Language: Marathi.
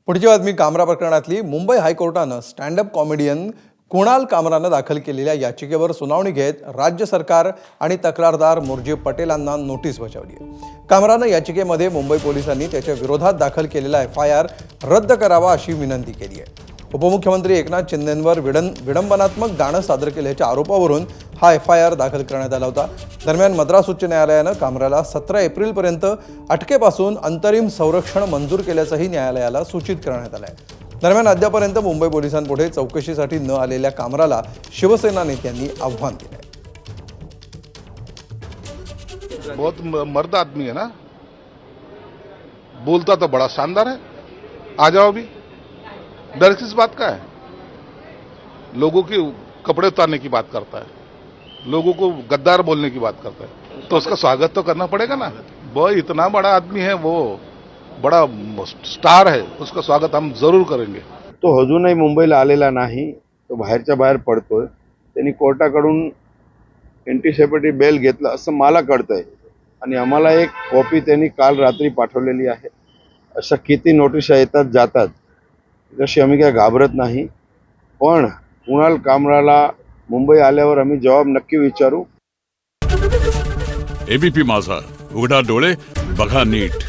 पुढची बातमी कामरा प्रकरणातली। मुंबई हायकोर्टानं स्टँडअप कॉमेडियन कुणाल कामरानं दाखल केलेल्या याचिकेवर सुनावणी घेत राज्य सरकार आणि तक्रारदार मुर्जीब पटेलांना नोटीस बजावली आहे। कामरानं याचिकेमध्ये मुंबई पोलिसांनी त्याच्या विरोधात दाखल केलेला FIR रद्द करावा अशी विनंती केली आहे। उपमुख्यमंत्री एकनाथ शिंदेंवर विडंबनात्मक गाणं सादर केल्याच्या आरोपावरून हा FIR दाखल करण्यात आला होता। दरम्यान मद्रास उच्च न्यायालयानं कामराला 17 एप्रिलपर्यंत अटकेपासून अंतरिम संरक्षण मंजूर केल्याचंही न्यायालयाला सूचित करण्यात आलं आहे। दरम्यान अद्यापर्यंत मुंबई पोलिसांपुढे चौकशीसाठी न आलेल्या कामराला शिवसेना नेत्यांनी आव्हान दिलं आहे। बहुत मर्द आदमी है ना, बोलता तो बड़ा शानदार है। आ जाओ अभी, डर किस बात का है? लोगों के कपड़े उतारने की बात करता है, लोगों को गद्दार बोलने की बात करता है, तो उसका स्वागत तो करना पड़ेगा ना। वो इतना बड़ा आदमी है, वो बड़ा स्टार है, उसका स्वागत हम जरूर करेंगे। तो अजूनही मुंबईला आलेला नाही, तो बाहेरच्या बाहेर पडतोय। त्यांनी कोर्टाकडून एंटीसिपेटरी बेल घेतलं असं मला कळतंय आणि आम्हाला एक कॉपी त्यांनी काल रात्री पाठवलेली आहे। अशा किती नोटिसा येतात जातात, जशी आम्ही काय घाबरत नाही, पण कुणाल कामराला मुंबई आल्यावर आम्ही जवाब नक्की विचारू। ABP माझा, उघडा डोळे बघा नीट।